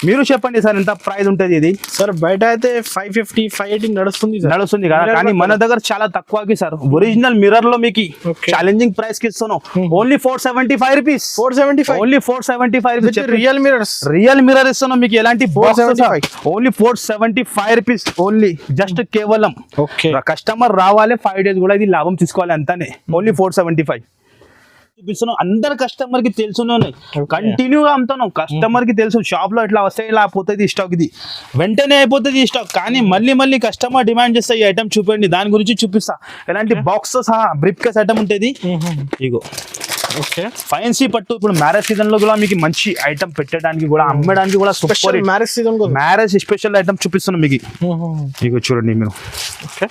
మీరు చెప్పండి సార్ ఎంత ప్రైస్ ఉంటుంది ఇది. సార్ బయట అయితే 550 580 నడుస్తుంది కదా, కానీ మన దగ్గర చాలా తక్కువకి సార్. ఒరిజినల్ మిర్రర్ లో మీకు ఛాలెంజింగ్ ప్రైస్ కి ఇస్తున్నాం, only 475 rupees. 475, only 475 rupees. Real mirror ఇస్తున్నాం మీకు, ఎలాంటి ఓన్లీ 475 రూపీస్ ఓన్లీ. జస్ట్ కేవలం కస్టమర్ రావాలి, 5 days కూడా ఇది లాభం తీసుకోవాలి అంతానే. ఓన్లీ 475 చూపిస్తున్నాం. అందరు కస్టమర్ కి తెలుసున్నాయి, కంటిన్యూగా అమ్ముతున్నాం. కస్టమర్ కి తెలుసు షాప్ లో ఇట్లా వస్తే ఇలా పోతుంది స్టాక్, ఇది వెంటనే అయిపోతుంది ఈ స్టాక్. కానీ మళ్ళీ కస్టమర్ డిమాండ్ చేస్తే ఈ ఐటమ్ చూపండి, దాని గురించి చూపిస్తా. ఎలాంటి బాక్స్ సహా బ్రీఫ్ కేస్ ఐటమ్ ఉంటుంది. ఇగో ఓకే, ఫ్యాన్సీ పట్టు. ఇప్పుడు మ్యారేజ్ సీజన్ లో కూడా మీకు మంచి ఐటమ్ పెట్టడానికి కూడా అమ్మడానికి కూడా సూపర్. మ్యారేజ్ స్పెషల్ ఐటమ్ చూపిస్తున్నాం మీకు. ఇగో చూడండి మీరు, ఓకే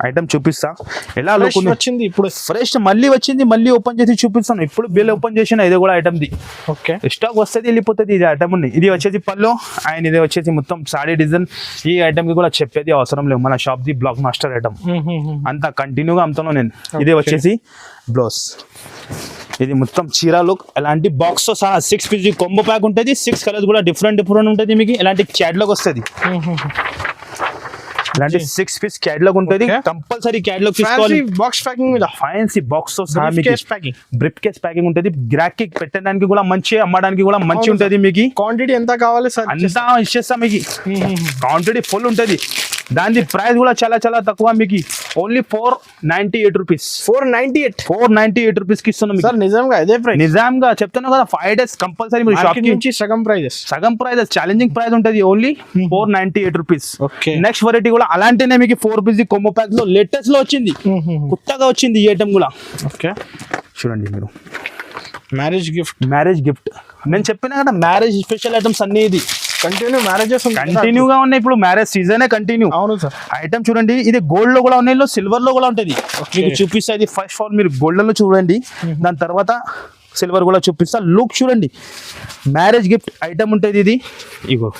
ఐటమ్ చూపిస్తా ఎలా లుక్ వచ్చింది. ఇప్పుడు ఫ్రెష్ మళ్ళీ వచ్చింది, మళ్ళీ ఓపెన్ చేసి చూపిస్తాను. ఇప్పుడు బిల్ ఓపెన్ చేసిన ఇది కూడా ఐటమ్ ది. ఓకే, స్టాక్ వస్తుంది వెళ్ళిపోతుంది. ఇది ఐటమ్ ఉంది. ఇది వచ్చేసి పల్లో, అండ్ ఇది వచ్చేసి మొత్తం సాడీ డిజైన్. ఈ ఐటమ్ కి కూడా చెప్పేది అవసరం లేదు, మన షాప్ ది బ్లాక్ మాస్టర్ ఐటమ్ అంతా కంటిన్యూగా అమ్ముతాను నేను. ఇది వచ్చేసి బ్లౌజ్, ఇది మొత్తం చీర లుక్. ఎలాంటి బాక్స్ తో సహా 6 pieces కొంబో ప్యాక్ ఉంటుంది. 6 కలర్స్ కూడా డిఫరెంట్ ఉంటుంది మీకు. ఎలాంటి క్యాటలాగ్ వస్తుంది, ఇలాంటి 6 piece క్యాటలాగ్ ఉంటుంది. కంపల్సరీ క్యాటలాగ్ తీసుకోవాలి. బాక్స్ ప్యాకింగ్ మీద ఫ్యాన్సీ బాక్స్ తో సహా బ్రీఫ్ కేస్ ప్యాకింగ్ ఉంటుంది. గిరాకీ పెట్టడానికి కూడా మంచి, అమ్మడానికి కూడా మంచి ఉంటుంది మీకు. క్వాంటిటీ ఎంత కావాలి సార్ అంతా ఇచ్చేస్తాం మీకు. క్వాంటిటీ ఫుల్ ఉంటుంది. దాని ప్రైస్ కూడా చాలా చాలా తక్కువ మీకు, ఓన్లీ 498 రూపీస్. 498 రూపీస్ కి ఇస్తున్నాం సార్. నిజంగా అదే ప్రైస్, నిజంగా చెప్తున్నా కదా. 5 days కంపల్సరీ మీరు షాప్ నుంచి సగం ప్రైజెస్ ఛాలెంజింగ్ ప్రైస్ ఉంటుంది. Only 498 rupees. Okay, next variety కూడా అలాంటినే మీకు 4 pieces కొమ్మో ప్యాక్ లో లేటెస్ట్ లో వచ్చింది, కొత్తగా వచ్చింది ఈ ఐటమ్ కూడా. ఓకే చూడండి మీరు, మ్యారేజ్ గిఫ్ట్ నేను చెప్పిన కదా, మ్యారేజ్ స్పెషల్ ఐటమ్స్ అన్ని. ఇది కంటిన్యూగా ఉన్నాయి. ఇప్పుడు మ్యారేజ్ సీజనే కంటిన్యూ. అవును సార్. ఐటమ్ చూడండి, ఇది గోల్డ్ లో కూడా ఉన్నాయి, సిల్వర్ లో కూడా ఉంటుంది. మీకు చూపిస్తా. ఇది ఫస్ట్ ఆఫ్ ఆల్ మీరు గోల్డ్ లో చూడండి, దాని తర్వాత సిల్వర్ కూడా చూపిస్తా. లుక్ చూడండి, మ్యారేజ్ గిఫ్ట్ ఐటమ్ ఉంటుంది ఇది. ఇగో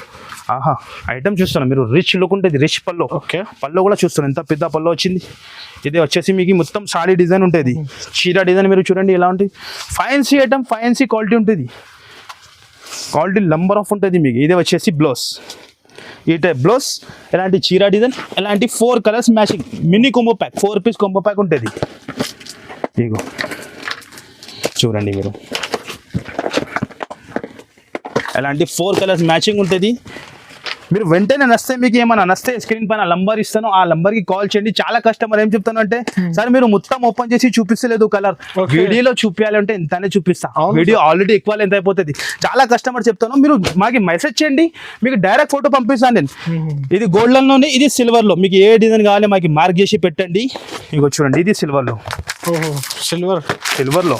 ఆహా ఐటమ్ చూస్తాను మీరు, రిచ్ లుక్ ఉంటుంది. రిచ్ పల్లో. ఓకే, పల్లో కూడా చూస్తాను ఎంత పెద్ద పల్లో వచ్చింది. ఇది వచ్చేసి మీకు మొత్తం సాడీ డిజైన్ ఉంటుంది. చీర డిజైన్ మీరు చూడండి ఎలా ఉంటుంది. ఫ్యాన్సీ ఐటమ్, ఫ్యాన్సీ క్వాలిటీ ఉంటుంది. క్వాలిటీ నంబర్ ఆఫ్ ఉంటుంది మీకు. ఇది వచ్చేసి బ్లౌజ్, ఈ టైప్ బ్లౌజ్. ఎలాంటి చీర డిజైన్, ఎలాంటి 4 colours matching. Mini combo pack, 4 piece combo pack ఉంటుంది. ఇగో చూడండి మీరు, అలాంటి 4 కలర్స్ మ్యాచింగ్ ఉంటుంది. మీరు వెంటనే నస్తే మీకు ఏమైనా నస్తే స్క్రీన్ పైన నంబర్ ఇస్తాను, ఆ నంబర్ కి కాల్ చేయండి. చాలా కస్టమర్ ఏం చెప్తాను అంటే సార్ మీరు మొత్తం ఓపెన్ చేసి చూపిస్తలేదు కలర్, వీడియోలో చూపించాలంటే ఎంతనే చూపిస్తా, వీడియో ఆల్రెడీ ఎక్కువ ఎంత అయిపోతుంది. చాలా కస్టమర్ చెప్తాను, మీరు మాకు మెసేజ్ చేయండి, మీకు డైరెక్ట్ ఫోటో పంపిస్తాను నేను. ఇది గోల్డ్ లోనే, ఇది సిల్వర్ లో, మీకు ఏ డిజైన్ కావాలి మాకు మార్క్ చేసి పెట్టండి. ఇగో చూడండి, ఇది సిల్వర్ లో, సిల్వర్ లో.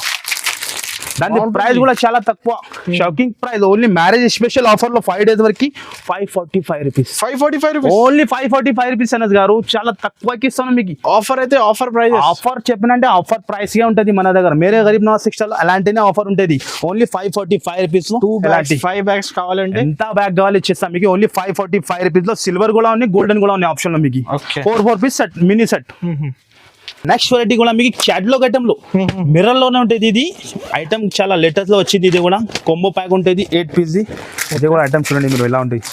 దాని ప్రైస్ కూడా చాలా తక్కువ, shocking price. Only marriage special offer లో 5 days వరకు 545 rupees, 545 rupees, only 545 rupees Anas గారు. చాలా తక్కువకి ఇస్తాను మీకు. ఆఫర్ అయితే ఆఫర్ ప్రైస్, ఆఫర్ చెప్పినంటే ఆఫర్ ప్రైస్ గా ఉంటుంది మన దగ్గర. మేరే గరీబ్ నవాజ్ టెక్స్టైల్ అలాంటినే ఆఫర్ ఉంటుంది. ఓన్లీ 545 రూపీస్ లో 5 బ్యాగ్స్ కావాలంటే ఎంత బ్యాగ్ కావాలి ఇచ్చేస్తాం మీకు. ఓన్లీ 545 రూపీస్ లో సిల్వర్ కూడా ఉంది, గోల్డెన్ కూడా ఉంది ఆప్షన్ లో మీకు. 4 piece set, mini set. Next variety కూడా మీకు క్యాటలాగ్ ఐటమ్ లో మిర్రర్ లోనే ఉంటుంది. ఇది ఐటమ్ చాలా లేటెస్ట్ లో వచ్చింది. ఇది కూడా కొంబో ప్యాక్ ఉంటుంది 8 పీస్ ది. ఇది కూడా ఐటమ్ చూడండి మీరు ఎలా ఉంటుంది,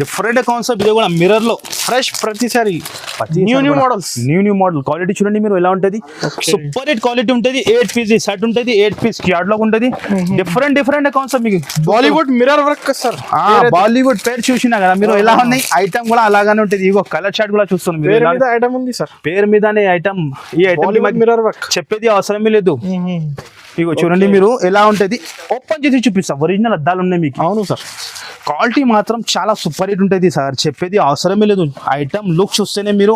డిఫరెంట్ కాన్సెప్ట్. ఇది కూడా మిర్రర్ లో ఫ్రెష్, ప్రతిసారి new models, new model. Quality చూడండి మీరు ఎలా ఉంటుంది, సూపర్ హిట్ క్వాలిటీ ఉంటుంది. 8 పీస్ సెట్ ఉంటుంది, 8 పీస్ క్యాటలాగ్ ఉంటుంది. డిఫరెంట్ కాన్సెప్ట్ మీకు. Bollywood mirror work sir, Bollywood పేరు చూసినా కదా మీరు, ఎలా ఉన్నాయి ఐటమ్ కూడా అలాగానే ఉంటుంది. ఇగో కలర్ చార్ట్ కూడా చూస్తున్నాం మీరు, ఐటమ్ ఉంది సార్, పేరు మీదనే ఐటమ్. ఈ ఐటమ్ మిర్రర్ వర్క్ చెప్పేది అవసరమే లేదు. ఇగో చూడండి మీరు ఎలా ఉంటుంది, ఓపెన్ చేసి చూపిస్తా. ఒరిజినల్ అద్దాలు ఉన్నాయి మీకు. అవును సార్, క్వాలిటీ మాత్రం చాలా సూపర్ హిట్ ఉంటుంది సార్, చెప్పేది అవసరమే లేదు. ఐటమ్ లుక్ చూస్తేనే మీరు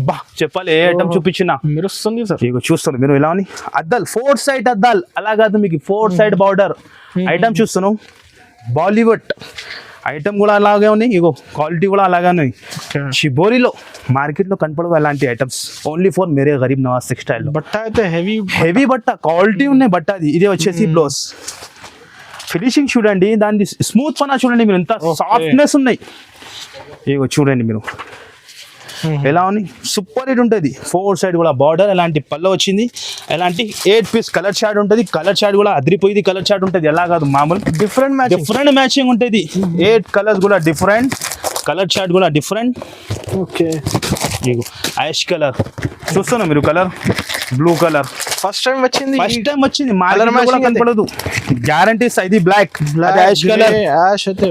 బా చెప్పాలి, ఏ ఐటమ్ చూపించినా మెరుస్తుంది సార్. ఇగో చూస్తారు మీరు ఎలా ఉంది, అద్దాలు 4 side అద్దాలు, అలా కాదు మీకు 4 side బార్డర్ ఐటమ్ చూస్తున్నాం. బాలీవుడ్ ఐటమ్ కూడా అలాగే ఉన్నాయి. ఇగో క్వాలిటీ కూడా అలాగే ఉన్నాయి. షిబోరిలో మార్కెట్ లో కనపడవు అలాంటి items, only for Mere Garib Nawaz textile. బట్ట అయితే హెవీ బట్ట, క్వాలిటీ ఉన్నాయి బట్ట. అది ఇది వచ్చేసి బ్లౌజ్ ఫినిషింగ్ చూడండి, దాని స్మూత్ పనా చూడండి మీరు, ఎంత సాఫ్ట్నెస్ ఉన్నాయి. ఇగో చూడండి మీరు ఎలా ఉంది, సూపర్ హిట్ ఉంటుంది. 4 side కూడా బార్డర్, ఎలాంటి పళ్ళు వచ్చింది, ఎలాంటి 8 పీస్ కలర్ చార్ట్ ఉంటుంది. కలర్ చార్ట్ కూడా అదిరిపోయింది కలర్ చార్ట్ ఉంటుంది, ఎలా కాదు మామూలు డిఫరెంట్ మ్యాచింగ్ ఉంటుంది. 8 కలర్స్ కూడా డిఫరెంట్, కలర్ చార్ట్ కూడా డిఫరెంట్. ఓకే, ఇగో యాష్ కలర్ చూస్తున్నా మీరు, colour blue colour first time వచ్చింది, మార్కెట్ కూడా కనపడదు. గ్యారంటీ ఇది బ్లాక్, యాష్ కలర్, యాష్ అయితే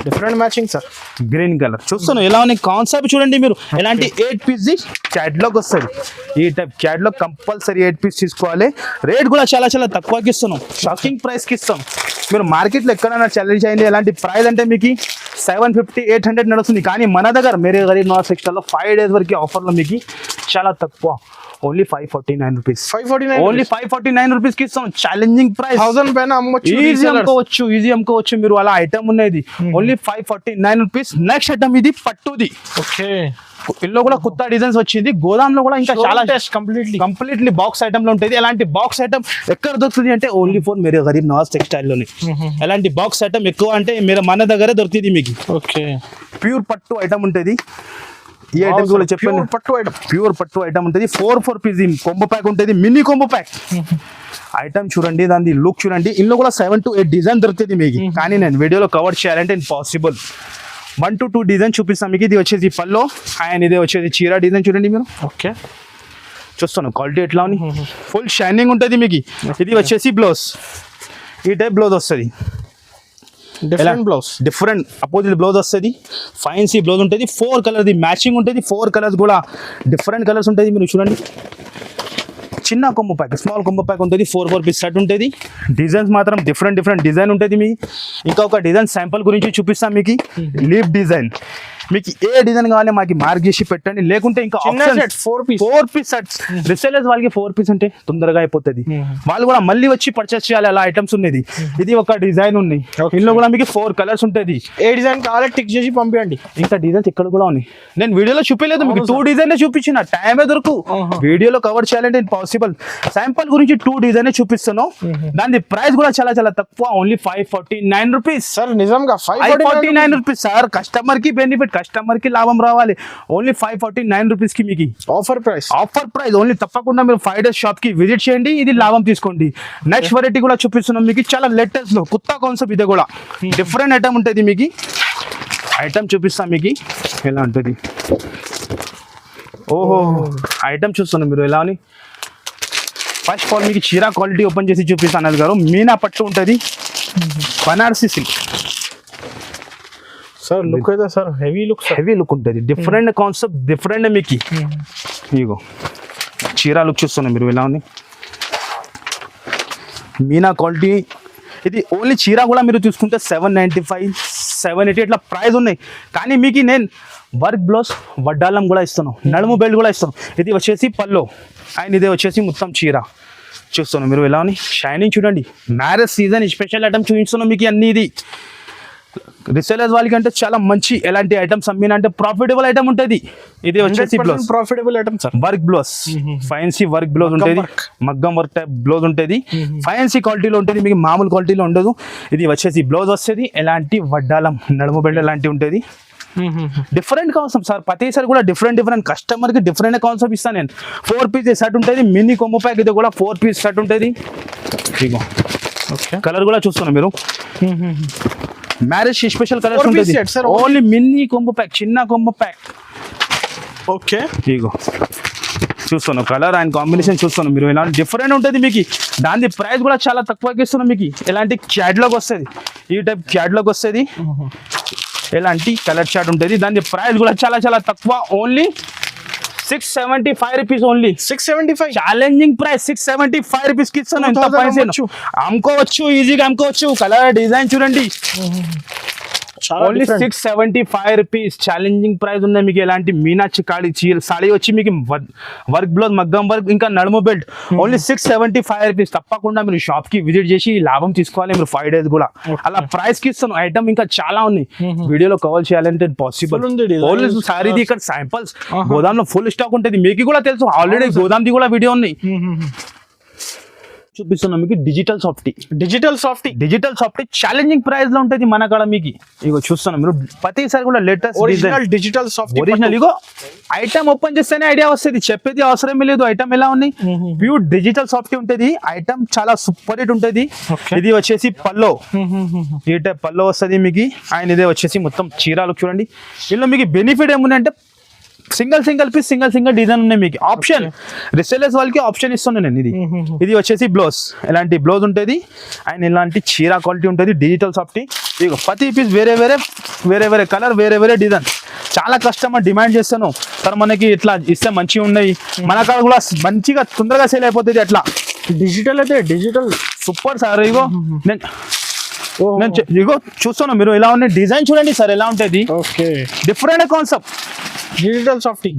different matching sir. Green colour చూస్తున్నాం ఎలా ఉన్నాయి. కాన్సెప్ట్ చూడండి మీరు, ఎలాంటి 8 పీస్ క్యాటలాగ్ వస్తుంది. ఈ టైప్ క్యాటలాగ్ కంపల్సరీ 8 పీస్ తీసుకోవాలి. రేట్ కూడా చాలా చాలా తక్కువకి ఇస్తున్నాం, షాకింగ్ ప్రైస్ కి ఇస్తాం. మీరు మార్కెట్లో ఎక్కడైనా ఛాలెంజ్ అయ్యింది, ఎలాంటి ప్రైస్ అంటే మీకు 750, 800 నడుస్తుంది. కానీ మన దగ్గర మేరే గరీబ్ నవాజ్ టెక్స్టైల్ లో 5 days వరకు ఆఫర్లో మీకు చాలా తక్కువ, ఓన్లీ 549 రూపీస్. 549, ఓన్లీ 549 రూపీస్ కి ఇస్తాం. ఛాలెంజింగ్ ప్రైస్, 1000 పైన అమ్మొచ్చు, ఈజీ అమ్ముకోవచ్చు మీరు. అలా ఐటమ్ ఉన్నది, ఓన్లీ 549 రూపీస్. నెక్స్ట్ ఐటమ్ ఇది పట్టుది. ఓకే, ఇందులో కూడా కొత్త డిజైన్స్ వచ్చింది. గోదాంలో కూడా ఇంకా చాలా కంప్లీట్లీ బాక్స్ ఐటమ్ లో ఉంటుంది. ఎలాంటి బాక్స్ ఐటమ్ ఎక్కడ దొరుకుతుంది అంటే only for Mere Garib Nawaz textile లోనే. ఎలాంటి బాక్స్ ఐటమ్ ఎక్కువ అంటే మన దగ్గరే దొరుకుతుంది మీకు. ఓకే, ప్యూర్ పట్టు ఐటమ్ ఉంటుంది. ఈ ఐటమ్ కూడా చెప్పండి, ప్యూర్ పట్టు ఐటమ్ ఉంటుంది. 4 పీస్ కొంబో ప్యాక్ ఉంటుంది, మినీ కొంబో ప్యాక్. ఐటమ్ చూడండి, దాని లుక్ చూడండి. ఇందులో కూడా 7 to 8 డిజైన్ దొరుకుతుంది మీకు. కానీ నేను వీడియోలో కవర్ చేయాలంటే ఇంపాసిబుల్. 1 to 2 డిజైన్ చూపిస్తాను మీకు. ఇది వచ్చేసి పల్లో, అండ్ ఇది వచ్చేసి చీర డిజైన్ చూడండి మీరు. ఓకే, చూస్తాను క్వాలిటీ ఎట్లా ఉంది, ఫుల్ షైనింగ్ ఉంటుంది మీకు. ఇది వచ్చేసి బ్లౌజ్, ఈ టైప్ బ్లౌజ్ వస్తుంది. డిఫరెంట్ అపోజిట్ బ్లౌజ్ వస్తుంది, ఫైన్సీ బ్లౌజ్ ఉంటుంది. 4 కలర్ది మ్యాచింగ్ ఉంటుంది. 4 కలర్స్ కూడా డిఫరెంట్ కలర్స్ ఉంటుంది. మీరు చూడండి, చిన్న combo pack, small combo pack ఉంటుంది. 4 పీస్ సెట్ ఉంటుంది. డిజైన్స్ మాత్రం డిఫరెంట్ డిజైన్ ఉంటుంది మీ. ఇంకా ఒక డిజైన్ శాంపుల్ గురించి చూపిస్తాం మీకు. లీఫ్ డిజైన్ మీకు ఏ డిజైన్ కావాలి మాకు మార్క్ చేసి పెట్టండి. లేకుంటే ఇంకా 4 పీస్ సెట్స్ రిసేలర్స్ వాళ్ళకి 4 పీస్ అంటే తొందరగా అయిపోతుంది. వాళ్ళు కూడా మళ్ళీ వచ్చి పర్చేస్ చేయాలి, అలా ఐటమ్స్ ఉన్నది. ఇది ఒక డిజైన్ ఉంది, ఇందులో కూడా మీకు 4 కలర్స్ ఉంటుంది. ఏ డిజైన్ కావాలి టిక్ చేసి పంపించండి. ఇంకా డిజైన్స్ ఇక్కడ కూడా ఉన్నాయి, నేను వీడియోలో చూపించలేదు మీకు. 2 డిజైన్ చూపించిన, టైమే దొరకు వీడియోలో కవర్ చేయాలంటే ఇంపాసిబుల్. శాంపుల్ గురించి 2 డిజైన్ చూపిస్తాను. దాని ప్రైస్ కూడా చాలా చాలా తక్కువ, ఓన్లీ 549 రూపీస్ సార్. నిజంగా 549 రూపీస్ సార్. కస్టమర్ కి బెనిఫిట్, కస్టమర్ కి లాభం రావాలి. ఓన్లీ 549 రూపీస్ కి మీకు ఆఫర్ ప్రైస్ ఓన్లీ. తప్పకుండా మీరు 5 days షాప్ కి విజిట్ చేయండి, ఇది లాభం తీసుకోండి. నెక్స్ట్ వెరైటీ కూడా చూపిస్తున్నాం మీకు, చాలా లేటెస్ట్ లో కొత్త కాన్సెప్ట్. ఇది కూడా డిఫరెంట్ ఐటమ్ ఉంటుంది మీకు. ఐటమ్ చూపిస్తాం మీకు ఎలా ఉంటుంది. ఓహో, ఐటమ్ చూస్తున్నాం మీరు ఎలా అని. ఫస్ట్ ఆఫ్ ఆల్ మీకు చీర క్వాలిటీ ఓపెన్ చేసి చూపిస్తాను గారు. మీనా పట్టు ఉంటుంది, బనారసి సిల్క్. సార్ లుక్ అయితే సార్ హెవీ లుక్ ఉంటుంది, డిఫరెంట్ కాన్సెప్ట్, డిఫరెంట్ మీకు. ఇగో చీర లుక్ చూస్తున్నాం మీరు ఎలా ఉంది, మీనా క్వాలిటీ. ఇది ఓన్లీ చీర కూడా మీరు చూసుకుంటే 795, 780 ఇట్లా ప్రైస్ ఉన్నాయి. కానీ మీకు నేను వర్క్ బ్లౌజ్ వడ్డాలం కూడా ఇస్తాను, నడుము బెల్ట్ కూడా ఇస్తాను. ఇది వచ్చేసి పల్లో అండ్ ఇది వచ్చేసి మొత్తం చీర చూస్తున్నాం మీరు ఎలా ఉంది. షైనింగ్ చూడండి, మ్యారేజ్ సీజన్ స్పెషల్ ఐటమ్ చూపిస్తున్నాం మీకు అన్ని. ఇది రిసేలర్స్ వాళ్ళకి అంటే చాలా మంచి ఎలాంటి ఐటమ్స్ అమ్మిన అంటే ప్రాఫిటబుల్ ఐటమ్ ఉంటుంది. ఇది వచ్చేసి blouse profitable item sir, work blouse, fancy work blouse ఉంటుంది, మగ్గం వర్క్ టైప్ బ్లౌజ్ ఉంటుంది, ఫ్యాన్సీ క్వాలిటీలో ఉంటుంది, మీకు మామూలు క్వాలిటీలో ఉండదు. ఇది వచ్చేసి బ్లౌజ్ వస్తుంది, ఎలాంటి వడ్డాలం నడుము బెల్ట్ ఎలాంటి ఉంటుంది. డిఫరెంట్ కాన్సెప్ట్ సార్, ప్రతిసారి కూడా డిఫరెంట్ కస్టమర్కి డిఫరెంట్ కాన్సెప్ట్ ఇస్తాను నేను. 4 పీస్ షర్ట్ ఉంటుంది, మినీ కొంబో ప్యాక్ ఇది కూడా 4 పీస్ షర్ట్ ఉంటుంది. ఇగో కలర్ కూడా చూస్తున్నాం మీరు, మ్యారేజ్ స్పెషల్ కలర్స్ ఉంటుంది. ఓన్లీ మినీ కొంబో ప్యాక్, చిన్న కొంబో ప్యాక్. ఓకే ఇగో చూస్తున్నాం కలర్ అండ్ కాంబినేషన్ చూస్తున్నాం మీరు, ఇలాంటి డిఫరెంట్ ఉంటుంది మీకు. దాని ప్రైస్ కూడా చాలా తక్కువకి ఇస్తున్నాం మీకు. ఎలాంటి క్యాట్లాగ్ వస్తుంది, ఈ టైప్ క్యాట్లాగ్ వస్తుంది, ఎలాంటి కలర్ చార్ట్ ఉంటుంది. దాని ప్రైస్ కూడా చాలా తక్కువ, only 675 rupees. Only 675 challenging price, 675 rupees కి ఇస్తాను. ఎంత ప్రైస్ అమ్ముకోవచ్చు, ఈజీగా అమ్ముకోవచ్చు. కలర్ డిజైన్ చూడండి, ఓన్లీ 675 రూపీస్ ఛాలెంజింగ్ ప్రైస్ ఉన్నాయి మీకు. ఎలాంటి మీనాచి కాళీ సాడీ వచ్చి మీకు వర్క్ బ్లౌజ్, మగ్గం వర్క్, ఇంకా నడుము బెల్ట్, ఓన్లీ 675 రూపీస్. తప్పకుండా మీరు షాప్ కి విజిట్ చేసి లాభం తీసుకోవాలి మీరు 5 days కూడా. అలా ప్రైస్ కి ఇస్తాను. ఐటమ్ ఇంకా చాలా ఉన్నాయి, వీడియోలో కవర్ చేయాలంటే పాసిబుల్. సారీది ఇక్కడ శాంపుల్స్ గోదాం లో ఫుల్ స్టాక్ ఉంటుంది, మీకు కూడా తెలుసు. ఆల్రెడీ గోదాంది కూడా వీడియో ఉన్నాయి. చూపిస్తున్నాం మీకు డిజిటల్ సాఫ్టీ ఛాలెంజింగ్ ప్రైస్ లో ఉంటుంది మన కాడ మీకు. ఇగో చూస్తున్నాం మీరు, ప్రతిసారి కూడా లేటెస్ట్ డిజిటల్ సాఫ్టీ ఒరిజినల్. ఇగో ఐటమ్ ఓపెన్ చేస్తేనే ఐడియా వస్తుంది, చెప్పేది అవసరం లేదు. ఐటమ్ ఎలా ఉంది, ప్యూర్ డిజిటల్ సాఫ్టీ ఉంటుంది. ఐటమ్ చాలా సూపర్ హిట్ ఉంటుంది. ఇది వచ్చేసి పల్లో, ఈ టైప్ పల్లో వస్తుంది మీకు. అండ్ ఇదే వచ్చేసి మొత్తం చీరాలు చూడండి. ఇందులో మీకు బెనిఫిట్ ఏముందంటే సింగిల్ పీస్, సింగిల్ డిజైన్ ఉన్నాయి మీకు. ఆప్షన్ రిసేలర్స్ వాళ్ళకి ఆప్షన్ ఇస్తున్నాను నేను. ఇది వచ్చేసి బ్లౌజ్, ఎలాంటి బ్లౌజ్ ఉంటుంది అండ్ ఇలాంటి చీర క్వాలిటీ ఉంటుంది. Digital softy. ఇక ప్రతి పీస్ వేరే కలర్, వేరే డిజైన్. చాలా కస్టమర్ డిమాండ్ చేస్తాను సార్, మనకి ఇట్లా ఇస్తే మంచిగా ఉన్నాయి, మన కాడ కూడా మంచిగా తొందరగా సేల్ అయిపోతుంది. అట్లా డిజిటల్ సూపర్ సార్. ఇగో ఇగో చూస్తున్నా మీరు ఎలా ఉన్నాయి, డిజైన్ చూడండి సార్ ఎలా ఉంటుంది. Different concept digital softy.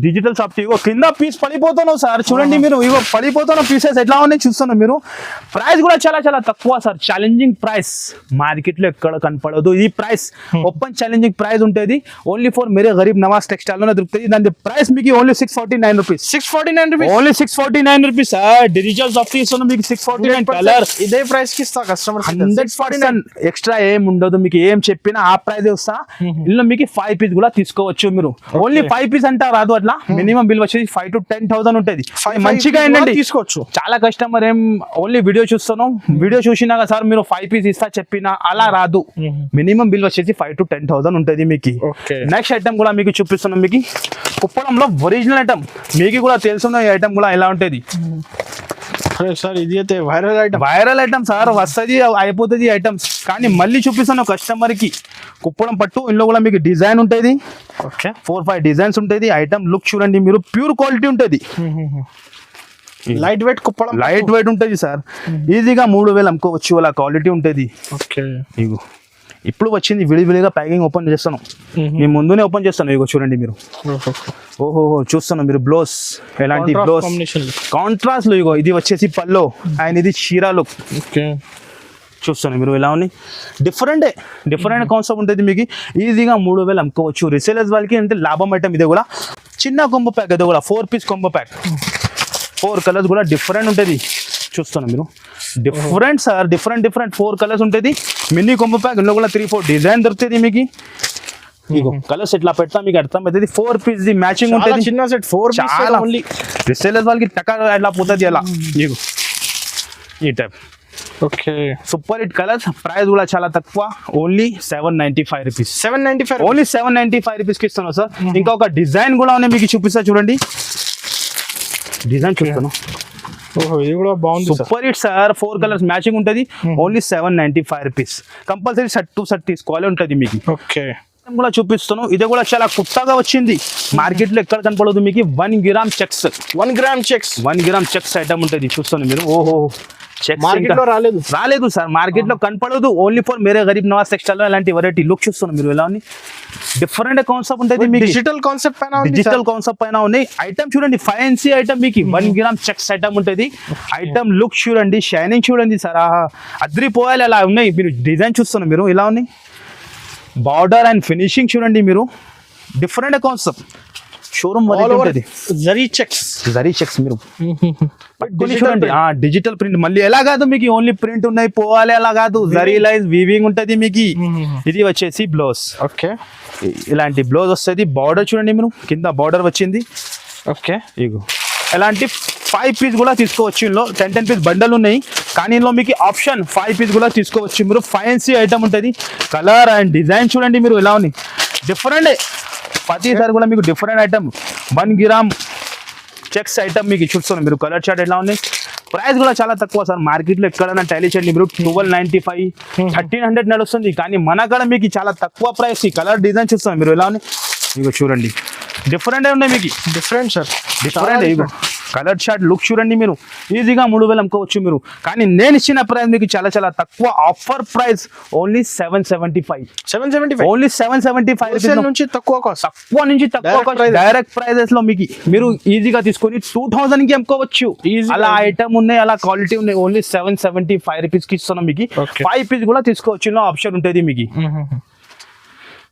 ఇగో కింద పీస్ పడిపోతున్నావు సార్, చూడండి మీరు. ఇగో పడిపోతున్న పీసెస్ ఎట్లా ఉన్నాయి చూస్తున్నాం మీరు. ప్రైస్ కూడా చాలా తక్కువ సార్, ఛాలెంజింగ్ ప్రైస్, మార్కెట్ లో ఎక్కడ కనపడదు. ఈ ప్రైస్ ఓపెన్ ఛాలెంజింగ్ ప్రైస్ ఉంటుంది. Only for Mere Garib Nawaz textile లోనే దొరుకుతుంది. దాని ప్రైస్ మీకు only 649 rupees. 649 rupees, only 649 rupees sir. Digital softy ఇస్తున్నాం మీకు 649. కలర్ ఇదే ప్రైస్ కి ఇస్తా కస్టమర్, 100% ఎక్స్ట్రా ఏం ఉండదు మీకు. ఏం చెప్పినా ఆ ప్రైస్ వస్తా. ఇందులో మీకు 5 పీస్ కూడా తీసుకోవచ్చు మీరు. ఓన్లీ 5 పీస్ అంటా రాదు, అట్లా మినిమం బిల్ వచ్చేసి 5 to 10,000 ఉంటుంది. మంచిగా ఏంటంటే తీసుకోవచ్చు. చాలా కస్టమర్ ఏం ఓన్లీ వీడియో చూస్తున్నాం, వీడియో చూసినాక సార్ మీరు 5 పీస్ ఇస్తా చెప్పినా అలా రాదు. మినిమం బిల్ వచ్చేసి 5 to 10,000 ఉంటుంది మీకు. నెక్స్ట్ ఐటమ్ కూడా మీకు చూపిస్తున్నాం మీకు. కుప్పడంలో ఒరిజినల్ ఐటమ్, మీకు కూడా తెలుసున్న ఈ ఐటమ్ కూడా ఎలా ఉంటుంది సార్. ఇది అయితే వైరల్ ఐటమ్ సార్, వస్తుంది అయిపోతుంది ఐటమ్స్. కానీ మళ్ళీ చూపిస్తాను కస్టమర్ కి. కుప్పడం పట్టు, ఇందులో కూడా మీకు డిజైన్ ఉంటుంది. 4-5 డిజైన్స్ ఉంటుంది. ఐటమ్ లుక్ చూడండి మీరు, ప్యూర్ క్వాలిటీ ఉంటుంది. లైట్ వెయిట్ ఉంటుంది సార్. ఈజీగా 3,000 అమ్ముకోవచ్చు, అలా క్వాలిటీ ఉంటుంది. ఇగో ఇప్పుడు వచ్చింది విడివిడిగా ప్యాకింగ్ ఓపెన్ చేస్తాను, మీ ముందునే ఓపెన్ చేస్తాను. ఇగో చూడండి మీరు. ఓహో చూస్తాను మీరు. బ్లౌజ్ ఎలాంటి బ్లౌజ్ కాంట్రాస్ట్ లో. ఇగో ఇది వచ్చేసి పల్లో అండ్ ఇది చీరాలు చూస్తాను మీరు ఎలా ఉన్నాయి. డిఫరెంట్ కాన్సెప్ట్ ఉంటుంది మీకు. ఈజీగా 3,000 అమ్ముకోవచ్చు. రిసేలర్స్ వాళ్ళకి అంటే లాభం ఐటమ్. ఇది కూడా చిన్న కొంబో ప్యాక్, ఇది కూడా 4 పీస్ కొంబో ప్యాక్. 4 కలర్స్ కూడా డిఫరెంట్ ఉంటుంది చూస్తున్నాను మీరు. డిఫరెంట్ సార్, డిఫరెంట్ 4 కలర్స్ ఉంటుంది. మినీ కొంబో ప్యాక్, ఇందులో కూడా 3-4 డిజైన్ దొరుకుతుంది మీకు. ఇగో కలర్స్ ఎట్లా పెడతా మీకు అర్థం అవుతుంది. 4 పీస్ ది మ్యాచింగ్ ఉంటుంది. చిన్న సెట్ 4 చాలా ఓన్లీ రిసేలర్స్ వాళ్ళకి టకా ఎట్లా పోతుంది అలా. ఇగో ఈ type super hit colours. Price కూడా చాలా తక్కువ, ఓన్లీ 795 రూపీస్. ఓన్లీ 795 రూపీస్ కి ఇస్తాను సార్. ఇంకా ఒక డిజైన్ కూడా ఉన్నాయి మీకు చూపిస్తా చూడండి. డిజైన్ చూస్తాను ఓహో ఇది కూడా బాగుంది sir. Super hit sir. 4 colours matching ఉంటుంది. Only 795 rupees. Compulsory shirt to shirt తీసుకోవాలి ఉంటుంది మీకు. ఓకే కూడా చూపిస్తాను. ఇది కూడా చాలా కొత్తగా వచ్చింది. మార్కెట్ లో ఎక్కడ కనపడదు మీకు. 1 gram checks 1 gram checks 1 gram checks item ఉంటుంది. చూస్తాను మీరు. ఓహో చెక్స్ మార్కెట్ లో రాలేదు సార్. మార్కెట్ లో కనపడదు. Only for Mere Garib Nawaz textile లో ఇలాంటి వెరైటీ లుక్ చూస్తున్నాను మీరు. ఎలా ఉంది డిఫరెంట్ కాన్సెప్ట్ ఉంటుంది మీకు. డిజిటల్ కాన్సెప్ట్ పైన ఉంది డిజిటల్ కాన్సెప్ట్ పైన ఉన్నాయి. ఐటమ్ చూడండి ఫ్యాన్సీ ఐటమ్ మీకు. 1 గ్రామ్ చెక్స్ ఐటమ్ ఉంటుంది. ఐటమ్ లుక్ చూడండి, షైనింగ్ చూడండి సార్. అద్రిపోయాలి అలా ఉన్నాయి. మీరు డిజైన్ చూస్తున్నారు మీరు. ఇలా ఉన్నాయి బార్డర్ అండ్ ఫినిషింగ్ చూడండి మీరు. డిఫరెంట్ కాన్సెప్ట్ షోరూమ్ ఉంటుంది. జరీ చెక్స్ మీరు పట్టుకొని చూడండి. డిజిటల్ ప్రింట్ మళ్ళీ ఎలా కాదు మీకు. ఓన్లీ ప్రింట్ ఉన్నాయి పోవాలి అలా కాదు. జరీ లైన్స్ వీవింగ్ ఉంటుంది మీకు. ఇది వచ్చేసి బ్లౌజ్. ఓకే ఇలాంటి బ్లౌజ్ వస్తుంది. బార్డర్ చూడండి మీరు. కింద బార్డర్ వచ్చింది. ఓకే ఇగో ఎలాంటి 5 పీస్ కూడా తీసుకోవచ్చు. ఇందులో 10 పీస్ బండల్ ఉన్నాయి. కానీ ఇందులో మీకు ఆప్షన్ 5 పీస్ కూడా తీసుకోవచ్చు మీరు. ఫ్యాన్సీ ఐటమ్ ఉంటుంది. కలర్ అండ్ డిజైన్ చూడండి మీరు. ఎలా ఉంది డిఫరెంట్. ప్రతిసారి కూడా మీకు different item. 1 gram checks item మీకు చూస్తున్నాం మీరు. కలర్ చార్ట్ ఎలా ఉంది. ప్రైస్ కూడా చాలా తక్కువ సార్. మార్కెట్ లో ఎక్కడైనా టైలీ చేయండి మీరు 1295 1300 నడుస్తుంది. కానీ మన కాడ మీకు చాలా తక్కువ ప్రైస్. ఈ కలర్ డిజైన్ చూస్తున్నాం మీరు. ఎలా ఉంది ఇగో చూడండి. డిఫరెంట్ ఉన్నాయి మీకు. Different sir. డిఫరెంట్ ఇగో కలర్ షార్ట్ లుక్ చూడండి మీరు. ఈజీగా 3000 అమ్ముకోవచ్చు మీరు. కానీ నేను ఇచ్చిన ప్రైస్ మీకు చాలా చాలా తక్కువ. Offer price only 775. ఓన్లీ 775 నుంచి తక్కువ కాస్ట్. తక్కువ నుంచి తక్కువ కాస్ట్. డైరెక్ట్ ప్రైజెస్ లో మీకు మీరు ఈజీగా తీసుకొని 2000 కి అమ్ముకోవచ్చు. అలా ఐటమ్ ఉన్నాయి, అలా క్వాలిటీ ఉన్నాయి. ఓన్లీ 775 రూపీస్ కి ఇస్తున్నాం మీకు. 5 పీస్ కూడా తీసుకోవచ్చు. ఆప్షన్ ఉంటుంది మీకు.